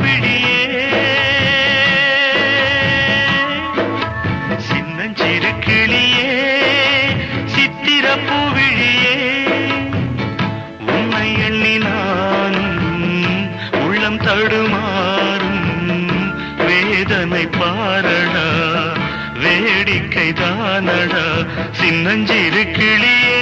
பூவிழியே சின்னஞ்சிறு கிளியே சித்திர பூவிழியே உன்னை எண்ணி நானும் உள்ளம் தடுமாறும் வேதனை பாரடா வேடிக்கை தானடா சின்னஞ்சிறு கிளியே